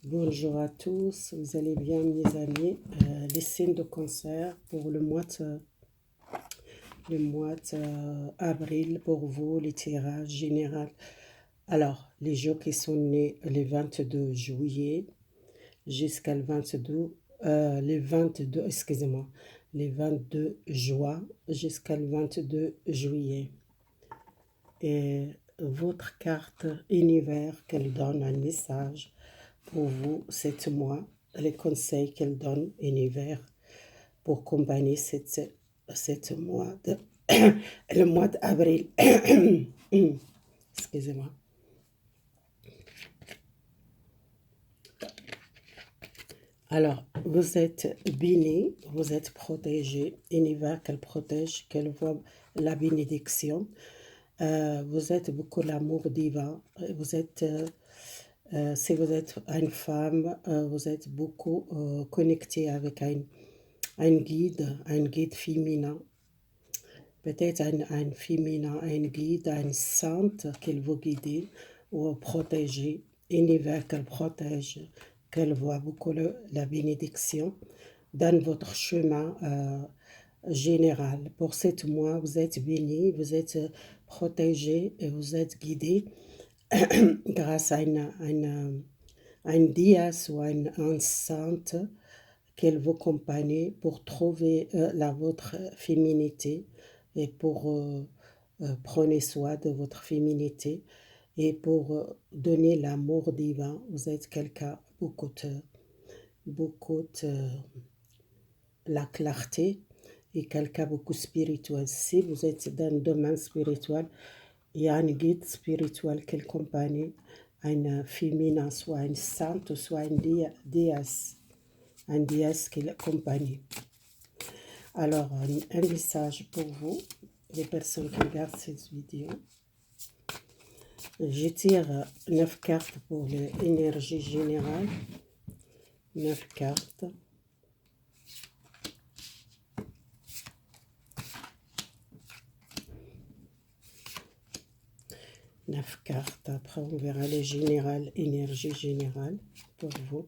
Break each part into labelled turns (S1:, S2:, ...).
S1: Bonjour à tous, vous allez bien mes amis. Les signes de cancer pour avril pour vous, les tirages généraux. Alors, les jours qui sont nés le 22 juillet jusqu'à le 22, excusez-moi, les 22 juin jusqu'à le 22 juillet. Et votre carte univers qu'elle donne un message pour vous cette mois, les conseils qu'elle donne univers pour accompagner cette mois de, le mois d'avril. Excusez-moi. Alors, vous êtes béni, vous êtes protégé, univers qu'elle protège, qu'elle voit la bénédiction. Vous êtes beaucoup l'amour divin. Vous êtes, si vous êtes une femme, vous êtes beaucoup connecté avec un guide féminin. Peut-être un féminin, un guide, un sainte qu'elle vous guide ou protéger, univers qu'elle protège, qu'elle voit beaucoup la bénédiction dans votre chemin général. Pour 7 mois, vous êtes béni, vous êtes protégé et vous êtes guidé grâce à une déesse ou une sainte qu'elle vous accompagne pour trouver votre féminité et pour prendre soin de votre féminité et pour donner l'amour divin. Vous êtes quelqu'un beaucoup de la clarté et quelqu'un beaucoup spirituel. Si vous êtes dans le domaine spirituel, il y a un guide spirituel qui accompagne une féminin, soit une sainte, soit une déesse, une déesse qui l'accompagne. Alors, un message pour vous, les personnes qui regardent cette vidéo. Je tire 9 cartes pour l'énergie générale. 9 cartes. Neuf cartes. Après, on verra les générales, énergie générale pour vous.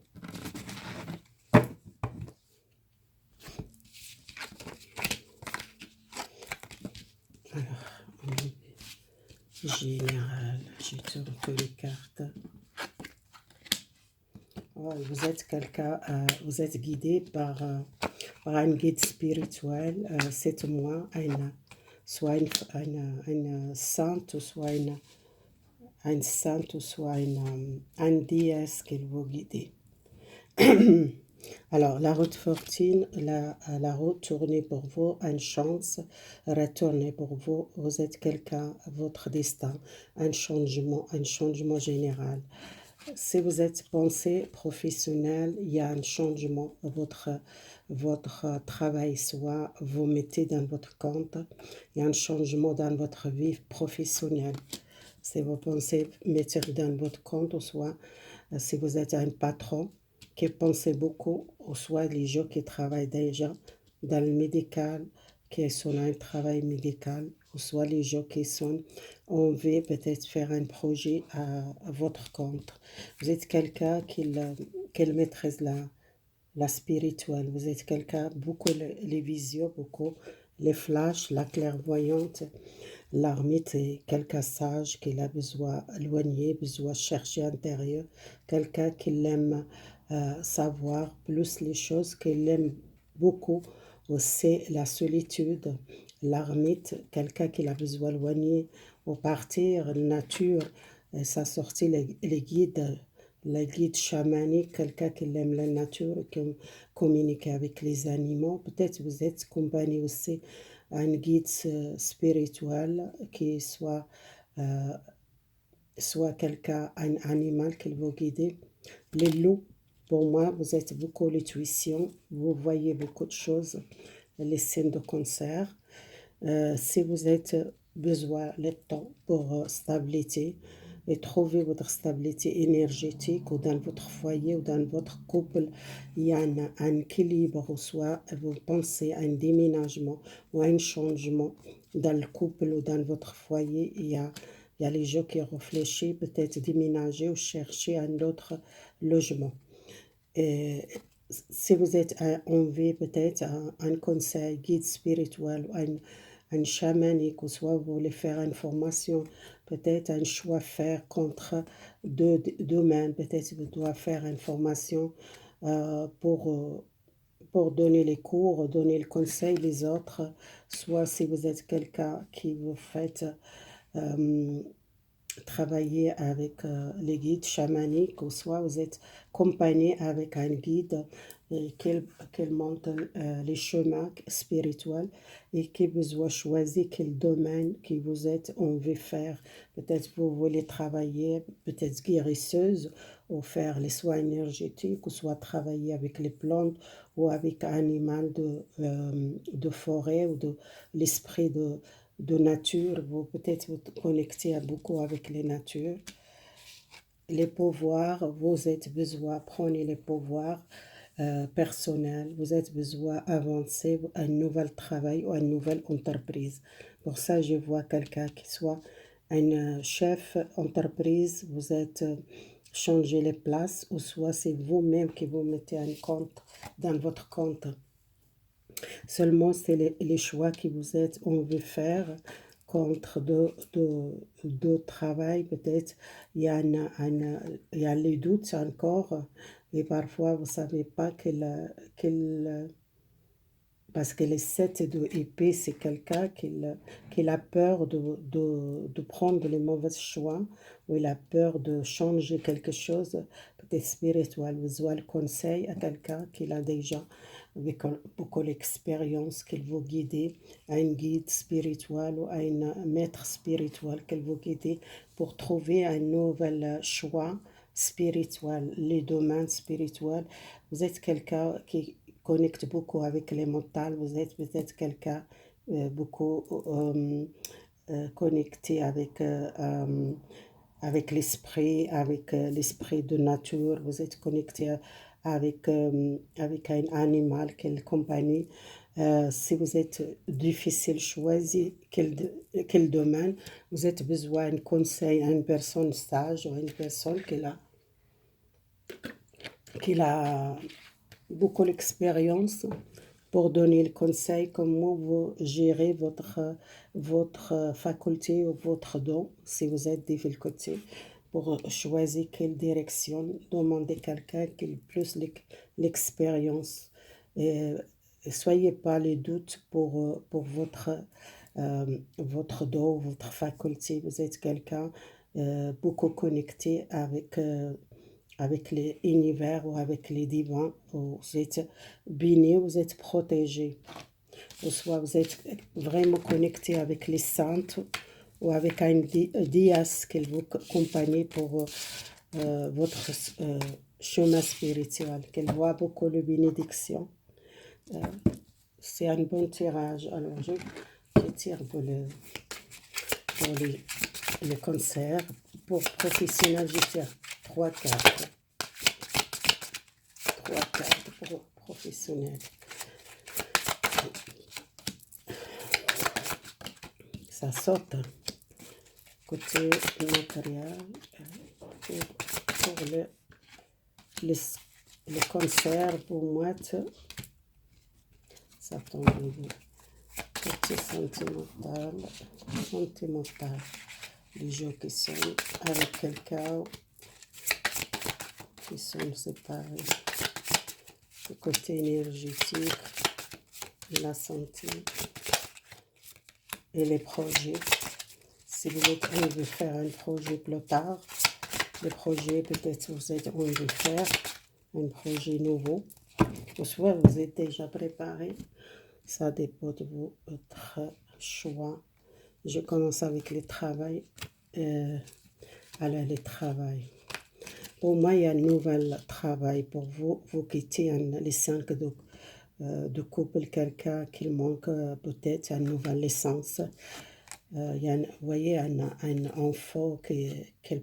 S1: Alors, général, je tourne que les cartes. Oh, vous êtes quelqu'un, vous êtes guidé par un guide spirituel. 7 mois, soit une sainte, soit une sainte, soit une déesse qui vous guide. Alors, la route fortune, la route tournée pour vous, une chance retournée pour vous. Vous êtes quelqu'un, votre destin, un changement général. Si vous êtes pensée professionnelle, il y a un changement. Votre travail, soit vous mettez dans votre compte, il y a un changement dans votre vie professionnelle. Si vous pensez mettre dans votre compte, soit si vous êtes un patron qui pense beaucoup, ou soit les gens qui travaillent déjà dans le médical, qui sont un travail médical, ou soit les gens qui sont on veut peut-être faire un projet à votre compte. Vous êtes quelqu'un qui maîtrise la spirituelle. Vous êtes quelqu'un, beaucoup les visions, beaucoup les flashs, la clairvoyante. L'ermite est quelqu'un sage qui a besoin éloigner, besoin chercher intérieur. Quelqu'un qui aime savoir plus les choses, qu'il aime beaucoup aussi la solitude. L'ermite, quelqu'un qui a besoin éloigner ou partir, la nature, ça sortit les guides chamaniques, quelqu'un qui aime la nature, qui communique avec les animaux. Peut-être vous êtes accompagné aussi un guide spirituel qui soit quelqu'un, un animal qui vous guide. Les loups, pour moi, vous êtes beaucoup l'intuition, vous voyez beaucoup de choses, les signes de cancer. Si vous êtes besoin de temps pour stabilité et trouver votre stabilité énergétique ou dans votre foyer ou dans votre couple, il y a un équilibre, ou soit vous pensez à un déménagement ou à un changement dans le couple ou dans votre foyer, il y a Il y a les gens qui réfléchissent peut-être déménager ou chercher un autre logement. Et si vous êtes envie peut-être un conseil, guide spirituel, un chamanique, ou soit vous voulez faire une formation, peut-être un choix faire contre deux domaines, peut-être vous devez faire une formation euh, pour, euh, pour donner les cours, donner le conseil les autres, soit si vous êtes quelqu'un qui vous faites euh, travailler avec les guides chamaniques, ou soit vous êtes accompagné avec un guide qu'il montre les chemins spirituels et qui vous a choisi quel domaine que vous êtes envie de faire. Peut-être vous voulez travailler, peut-être guérisseuse, ou faire les soins énergétiques, ou soit travailler avec les plantes, ou avec un animal de forêt, ou de l'esprit de nature, vous peut-être vous connectez beaucoup avec les natures. Les pouvoirs, vous êtes besoin, prenez les pouvoirs personnels, vous êtes besoin d'avancer un nouvel travail ou une nouvelle entreprise. Pour ça, je vois quelqu'un qui soit un chef entreprise, vous êtes changer les places, ou soit c'est vous-même qui vous mettez un compte dans votre compte. Seulement, c'est les choix que vous êtes, on veut faire contre de travail, peut-être. Il y a, il y a les doutes encore, et parfois, vous ne savez pas parce que les 7 de épée, c'est quelqu'un qui a peur de prendre les mauvais choix, ou il a peur de changer quelque chose, peut-être spirituel. Vous avez le conseil à quelqu'un qui a déjà avec beaucoup d'expérience, qu'il vous guide, un guide spirituel ou un maître spirituel qu'il vous guide pour trouver un nouvel choix spirituel, les domaines spirituels. Vous êtes quelqu'un qui connecte beaucoup avec les mentales, vous êtes peut-être quelqu'un beaucoup connecté avec l'esprit de nature, vous êtes connecté avec un animal, quelle compagnie. Si vous êtes difficile choisir quel domaine, vous êtes besoin d'un conseil à une personne sage ou à une personne qui a beaucoup d'expérience pour donner le conseil comment vous gérez votre faculté ou votre don, si vous êtes difficulté, pour choisir quelle direction, demander quelqu'un qui a plus l'expérience. Et soyez pas les doutes pour votre don, votre faculté. Vous êtes quelqu'un beaucoup connecté avec l'univers ou avec les divins, vous êtes béni, vous êtes protégé. Ou soit vous êtes vraiment connecté avec les saintes ou avec un dias qui vous accompagne pour votre chemin spirituel, qu'elle voit beaucoup de bénédictions. C'est un bon tirage. Alors, je tire pour le concert. Pour professionnel, je tire 3 cartes. 3 cartes pour professionnel. Ça saute. Côté matériel, pour le concert, pour moi, ça tombe bien. Côté sentimental, les gens qui sont avec quelqu'un, qui sont séparés. Le côté énergétique, la santé et les projets. Si vous êtes envie de faire un projet plus tard, le projet peut-être vous êtes envie de faire un projet nouveau, ou soit vous êtes déjà préparé, ça dépend de votre choix. Je commence avec le travail. Alors, le travail. Pour moi, il y a un nouvel travail pour vous. Vous quittez les 5 de couple, quelqu'un qui manque peut-être une nouvelle naissance. Il y a, vous voyez, un enfant qui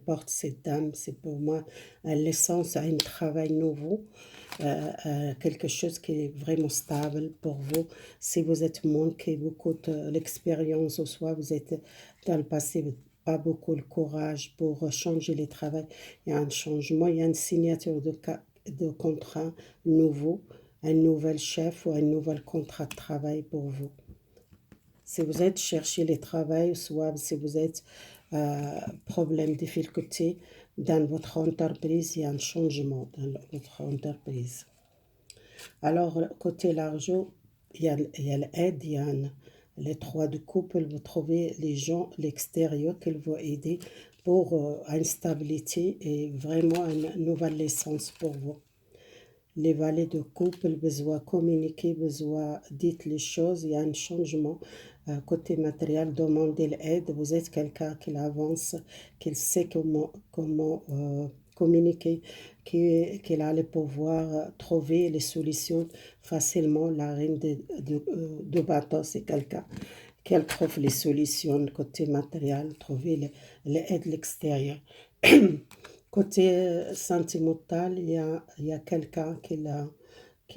S1: porte cette dame, c'est pour moi une naissance, un travail nouveau, quelque chose qui est vraiment stable pour vous. Si vous êtes manqué beaucoup de l'expérience, ou soit vous êtes dans le passé, pas beaucoup le courage pour changer les travaux. Il y a un changement, il y a une signature de contrat nouveau, un nouvel chef ou un nouvel contrat de travail pour vous. Si vous êtes cherché le travail, soit si vous êtes problème, difficulté dans votre entreprise, il y a un changement dans votre entreprise. Alors, côté l'argent, il y a l'aide, il y a les trois de couple, vous trouvez les gens à l'extérieur qui vont aider pour une stabilité et vraiment une nouvelle naissance pour vous. Les valets de couple, besoin communiquer, besoin dites les choses, il y a un changement. Côté matériel, demandez l'aide, vous êtes quelqu'un qui avance, qui sait comment communiquer, qui a le pouvoir trouver les solutions facilement. La reine de bateau, c'est quelqu'un qui trouve les solutions côté matériel, trouver l'aide de l'extérieur. Côté sentimental, il y a quelqu'un qui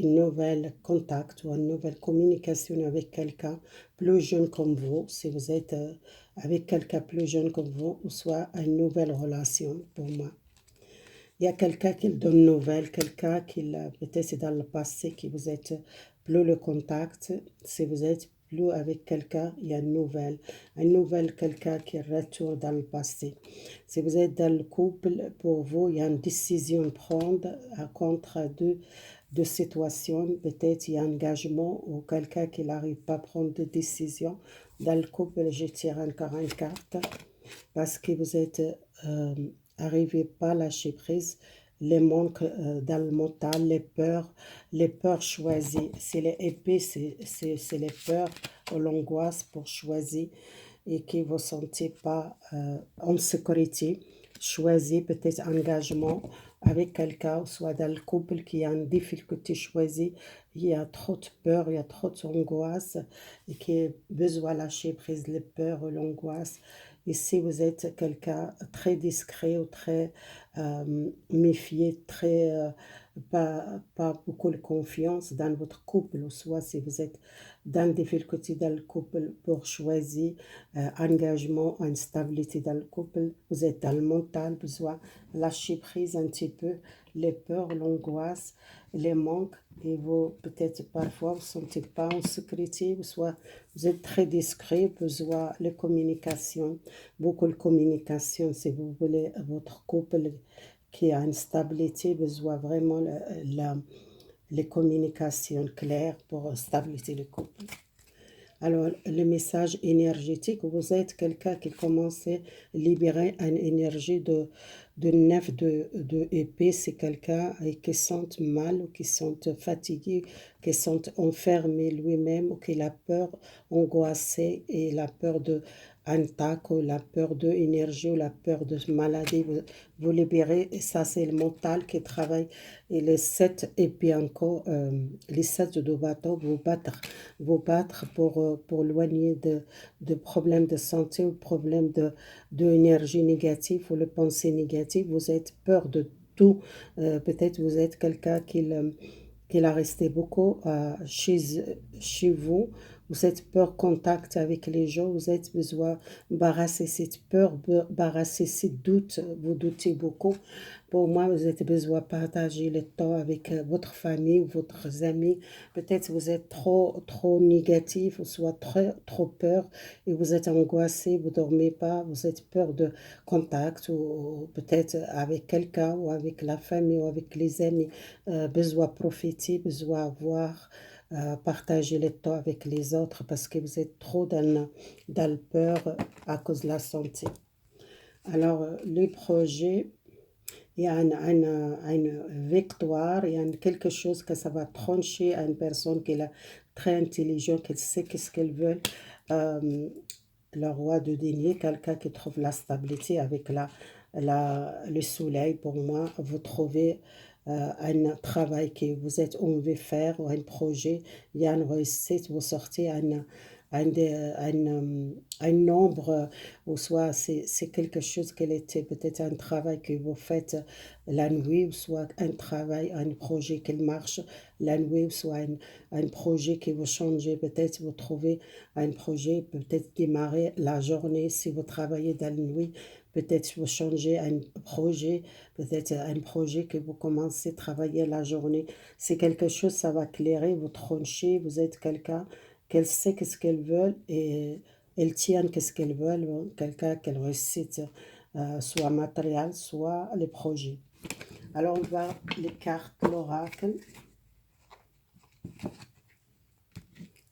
S1: nouvel contact ou une nouvelle communication avec quelqu'un plus jeune comme vous, si vous êtes avec quelqu'un plus jeune comme vous, ou soit une nouvelle relation pour moi. Il y a quelqu'un qui donne une nouvelle, quelqu'un qui peut-être dans le passé, qui vous êtes plus le contact. Si vous êtes plus avec quelqu'un, il y a une nouvelle quelqu'un qui retourne dans le passé. Si vous êtes dans le couple, pour vous, il y a une décision à prendre contre deux situations. Peut-être il y a un engagement ou quelqu'un qui n'arrive pas à prendre de décision. Dans le couple, je tire encore une carte parce que vous êtes arrivez pas à lâcher prise, les manques dans le mental, les peurs choisies. C'est les épées, c'est les peurs ou l'angoisse pour choisir et que vous ne sentez pas en sécurité. Choisir peut-être engagement avec quelqu'un, soit dans le couple qui a une difficulté choisie, il y a trop de peur, il y a trop d'angoisse et qui a besoin de lâcher prise les peurs ou l'angoisse. Et si vous êtes quelqu'un très discret ou très méfié, très pas beaucoup de confiance dans votre couple, ou soit si vous êtes dans des difficultés dans le couple pour choisir engagement, une stabilité dans le couple, vous êtes dans le mental, besoin lâcher prise un petit peu les peurs, l'angoisse, les manques, et vous peut-être parfois vous ne sentez pas en sécurité, soit vous êtes très discret, besoin de communication, beaucoup de communication si vous voulez votre couple qui a une stabilité, besoin vraiment les communications claires pour stabiliser le couple. Alors, le message énergétique, vous êtes quelqu'un qui commence à libérer une énergie de neuf de épée. C'est quelqu'un qui sent mal ou qui sent fatigué, qui sent enfermé lui-même ou qui a peur, angoissé et la peur de attaque ou la peur de énergie ou la peur de maladie. Vous libérez et ça c'est le mental qui travaille. Et les 7 épées encore, les 7 de bateau vous battre pour éloigner de problèmes de santé ou problèmes de énergie négative ou de pensée négative. Vous êtes peur de tout. Peut-être vous êtes quelqu'un qui a resté beaucoup chez vous. Vous êtes peur contact avec les gens, vous êtes besoin barrasser cette peur, barrasser ces doutes, vous doutez beaucoup. Pour moi, vous êtes besoin de partager le temps avec votre famille ou votre amis. Peut-être vous êtes trop négatif, ou soit trop peur et vous êtes angoissé, vous dormez pas, vous êtes peur de contact ou peut-être avec quelqu'un ou avec la famille ou avec les amis. Besoin de profiter, besoin de voir partager le temps avec les autres parce que vous êtes trop dans le peur à cause de la santé. Alors, le projet, il y a une victoire, il y a quelque chose que ça va trancher à une personne qui est très intelligente, qui sait qu'est-ce qu'elle veut. Euh, le roi de denier, quelqu'un qui trouve la stabilité avec le soleil. Pour moi, vous trouvez un travail que vous êtes envie de faire ou un projet, il y a une réussite, vous sortez un nombre, ou soit c'est quelque chose qui était peut-être un travail que vous faites la nuit, ou soit un travail, un projet qui marche la nuit, ou soit un projet que vous changez, peut-être vous trouvez un projet, peut-être démarrer la journée si vous travaillez dans la nuit, peut-être vous changez un projet, peut-être un projet que vous commencez à travailler la journée. C'est quelque chose, ça va clairer, vous tranchez, vous êtes quelqu'un qu'elle sait qu'est-ce qu'elle veut et elle tient qu'est-ce qu'elle veut, quelqu'un qu'elle réussite, soit matériel, soit les projets. Alors on va les cartes, l'oracle.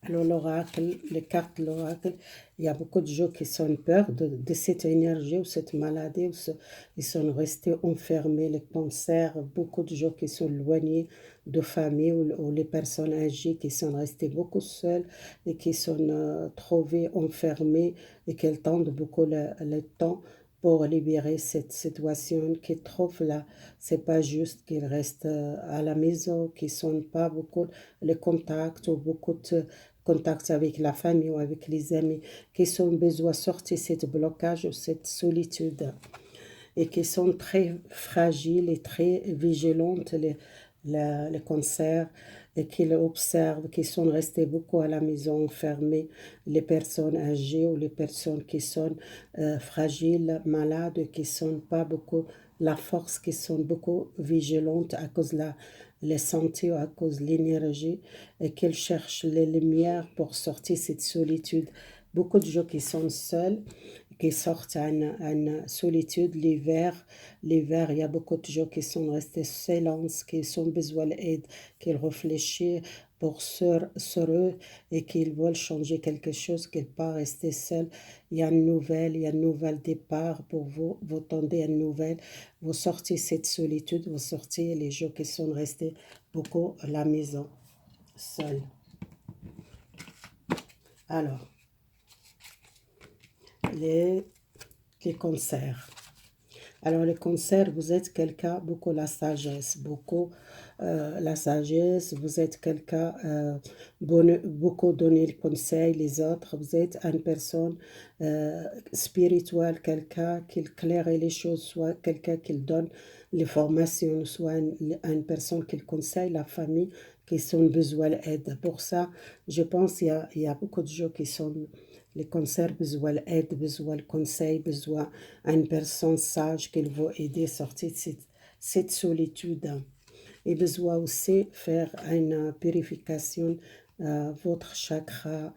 S1: Alors l'oracle, les cartes de l'oracle, il y a beaucoup de gens qui ont peur de cette énergie ou cette maladie, ils sont restés enfermés, les cancers, beaucoup de gens qui sont éloignés de famille ou les personnes âgées qui sont restées beaucoup seules et qui sont trouvées enfermées et qui attendent beaucoup le temps pour libérer cette situation qui trouve là. C'est pas juste qu'ils restent à la maison, qui sont pas beaucoup les contacts ou beaucoup de contact avec la famille ou avec les amis, qui ont besoin de sortir ce blocage ou cette solitude et qui sont très fragiles et très vigilantes, les cancers, et qui observent, qui sont restés beaucoup à la maison enfermés, les personnes âgées ou les personnes qui sont fragiles, malades, qui sont pas beaucoup la force, qui sont beaucoup vigilantes à cause de les santé ou à cause de l'énergie et qu'elles cherchent les lumières pour sortir de cette solitude. Beaucoup de gens qui sont seuls, qui sortent à une solitude l'hiver, il y a beaucoup de gens qui sont restés silence, qui ont besoin d'aide, qui réfléchissent sur eux et qu'ils veulent changer quelque chose, qu'ils ne pas rester seuls. Il y a un nouvel départ pour vous, vous tendez à une nouvelle, vous sortez cette solitude, vous sortez les gens qui sont restés beaucoup à la maison, seuls. Alors, les, les concerts. Alors, le cancer, vous êtes quelqu'un, beaucoup la sagesse, beaucoup la sagesse, vous êtes quelqu'un, beaucoup donner le conseil les autres, vous êtes une personne spirituelle, quelqu'un qui éclaire les choses, soit quelqu'un qui donne les formations, soit une personne qui conseille la famille qui ont besoin d'aide. Pour ça, je pense qu'il y a beaucoup de gens qui sont les cancers, besoin d'aide, besoin de conseil, besoin d'une personne sage qui va aider à sortir de cette solitude. Et besoin aussi faire une purification, votre chakra,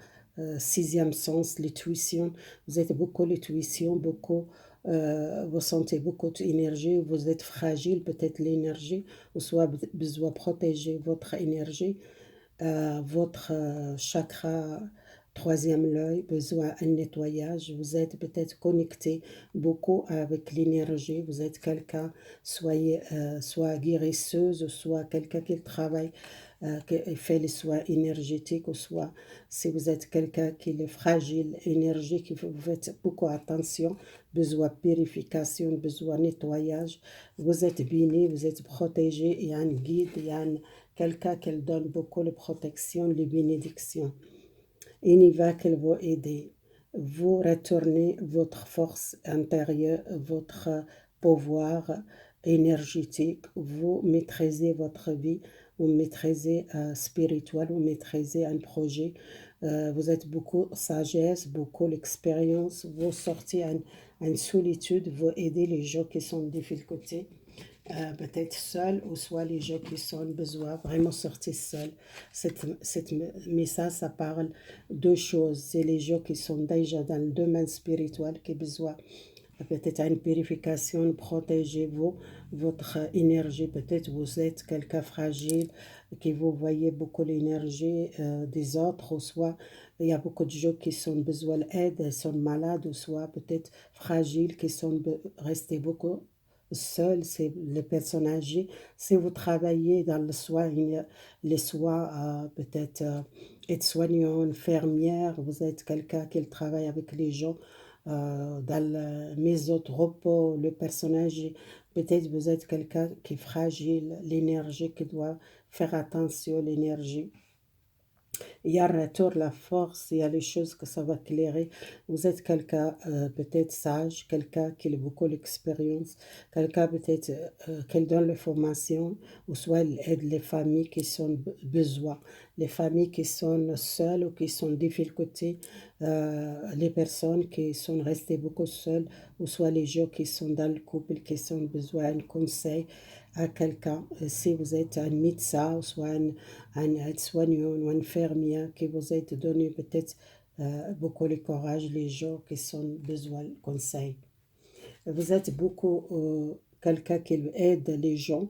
S1: sixième sens, l'intuition. Vous êtes beaucoup l'intuition, beaucoup, vous sentez beaucoup d'énergie, vous êtes fragile, peut-être l'énergie, ou soit besoin protéger votre énergie, votre chakra troisième l'œil, besoin d'un nettoyage, vous êtes peut-être connecté beaucoup avec l'énergie, vous êtes quelqu'un, soyez soit guérisseuse, soit quelqu'un qui travaille, qui fait les soins énergétiques, ou soit si vous êtes quelqu'un qui est fragile, énergique, vous faites beaucoup attention, besoin de purification, besoin de nettoyage, vous êtes béni, vous êtes protégé, il y a un guide, il y a quelqu'un qui donne beaucoup de protection, de bénédiction. Il y va qu'elle va aider. Vous retournez votre force intérieure, votre pouvoir énergétique, vous maîtrisez votre vie, vous maîtrisez spirituel, vous maîtrisez un projet, vous êtes beaucoup sagesse, beaucoup l'expérience, vous sortez en solitude, vous aidez les gens qui sont en difficulté, peut-être seuls, ou soit les gens qui ont besoin vraiment sortir seuls. Mais ça parle de choses. C'est les gens qui sont déjà dans le domaine spirituel qui ont besoin peut-être une purification, protégez-vous, votre énergie, peut-être vous êtes quelqu'un fragile, qui vous voyez beaucoup l'énergie des autres, ou soit il y a beaucoup de gens qui ont besoin d'aide, sont malades, ou soit peut-être fragiles, qui sont restés beaucoup seuls, c'est les personnes âgées. Si vous travaillez dans le soin, les soins, peut-être aide-soignant, infirmière, vous êtes quelqu'un qui travaille avec les gens dans la maison de repos, le personnage, peut-être vous êtes quelqu'un qui est fragile, l'énergie qui doit faire attention à l'énergie. Il y a le retour, la force, il y a les choses que ça va éclairer. Vous êtes quelqu'un peut-être sage, quelqu'un qui a beaucoup d'expérience, quelqu'un peut-être qui donne les formations, ou soit il aide les familles qui sont besoin, les familles qui sont seules ou qui sont en difficulté, les personnes qui sont restées beaucoup seules, ou soit les gens qui sont dans le couple, qui ont besoin de conseil à quelqu'un. Si vous êtes un médecin, ou soit un aide-soignant ou une infirmière qui vous aide donné peut-être beaucoup de courage, les gens qui ont besoin de conseils. Vous êtes beaucoup quelqu'un qui aide les gens,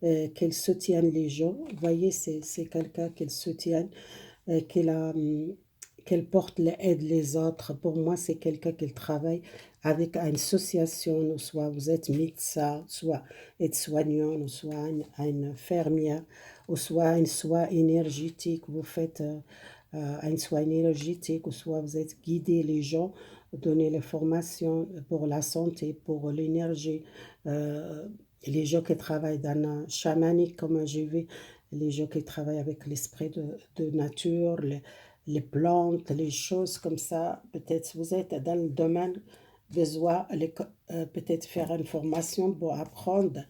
S1: qui soutient les gens. Vous voyez, c'est quelqu'un qui soutient, qui a, qu'elle porte aide les autres. Pour moi, c'est quelqu'un qui travaille avec une association, soit vous êtes médecin, soit aide-soignant, ou soit une infirmière, ou soit un soin énergétique. Vous faites un soin énergétique, ou soit vous êtes guidé les gens, donner les formations pour la santé, pour l'énergie. Euh, les gens qui travaillent dans un chamanique, comme j'ai vu, les gens qui travaillent avec l'esprit de nature, les plantes, les choses comme ça. Peut-être vous êtes dans le domaine, besoin peut-être faire une formation pour apprendre,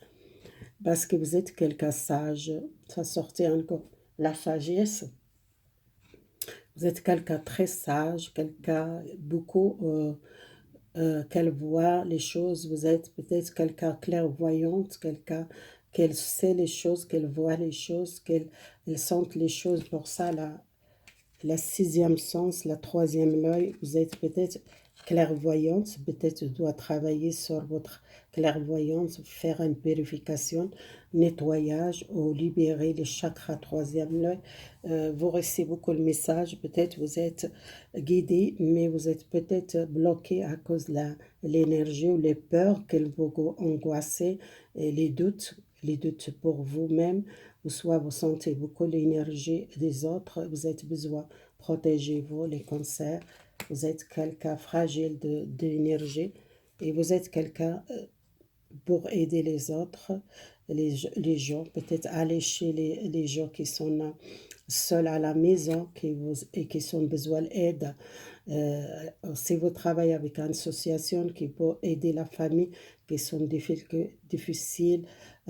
S1: parce que vous êtes quelqu'un sage. Ça sortait encore la sagesse. Vous êtes quelqu'un très sage, quelqu'un beaucoup qu'elle voit les choses. Vous êtes peut-être quelqu'un clairvoyante, quelqu'un qu'elle sait les choses, qu'elle voit les choses, qu'elle sent les choses. Pour ça, la sixième sens, la troisième l'œil, vous êtes peut-être clairvoyante, peut-être doit travailler sur votre clairvoyance, faire une purification, nettoyage ou libérer les chakras troisième l'œil. Vous recevez beaucoup de messages, peut-être vous êtes guidé, mais vous êtes peut-être bloqué à cause de l'énergie ou les peurs qu'elle vous angoisse et les doutes pour vous-même, ou soit vous sentez beaucoup l'énergie des autres, vous êtes besoin protégez-vous les cancers, vous êtes quelqu'un fragile d'énergie et vous êtes quelqu'un pour aider les autres, les gens, peut-être aller chez les gens qui sont seuls à la maison et qui ont besoin d'aide. Si vous travaillez avec une association qui peut aider la famille qui sont difficiles,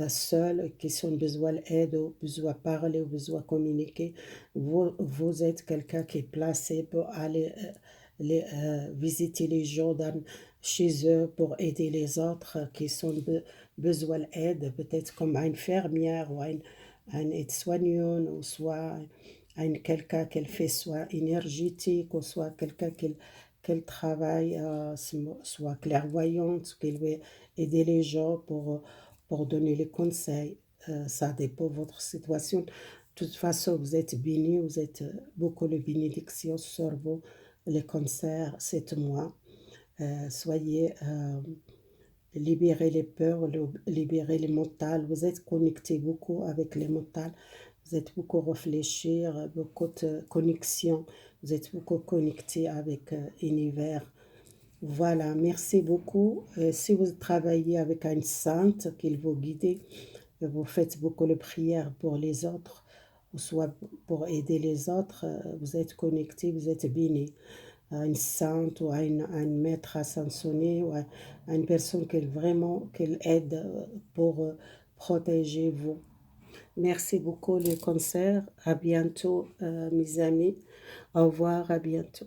S1: seuls, qui ont besoin d'aide, ou besoin de parler, ou besoin de communiquer, vous êtes quelqu'un qui est placé pour aller visiter les gens chez eux pour aider les autres qui ont besoin d'aide, peut-être comme une infirmière ou un aide-soignant, ou soit quelqu'un qui fait soit énergétique, ou soit quelqu'un qui travaille, soit clairvoyante, qui veut aider les gens pour donner les conseils. Ça dépend de votre situation. De toute façon, vous êtes béni, vous êtes beaucoup de bénédictions sur vous. Les cancers, c'est moi. Soyez libérez les peurs, libérez les mentales. Vous êtes connecté beaucoup avec les mentales. Vous êtes beaucoup réfléchir, beaucoup de connexion. Vous êtes beaucoup connecté avec l'univers. Voilà, merci beaucoup. Si vous travaillez avec une sainte qui vous guide, vous faites beaucoup de prières pour les autres, ou soit pour aider les autres, vous êtes connecté, vous êtes béni à une sainte ou à un maître ascensionné ou à une personne qu'elle vraiment qu'elle aide pour protéger vous. Merci beaucoup le concert. À bientôt mes amis. Au revoir, à bientôt.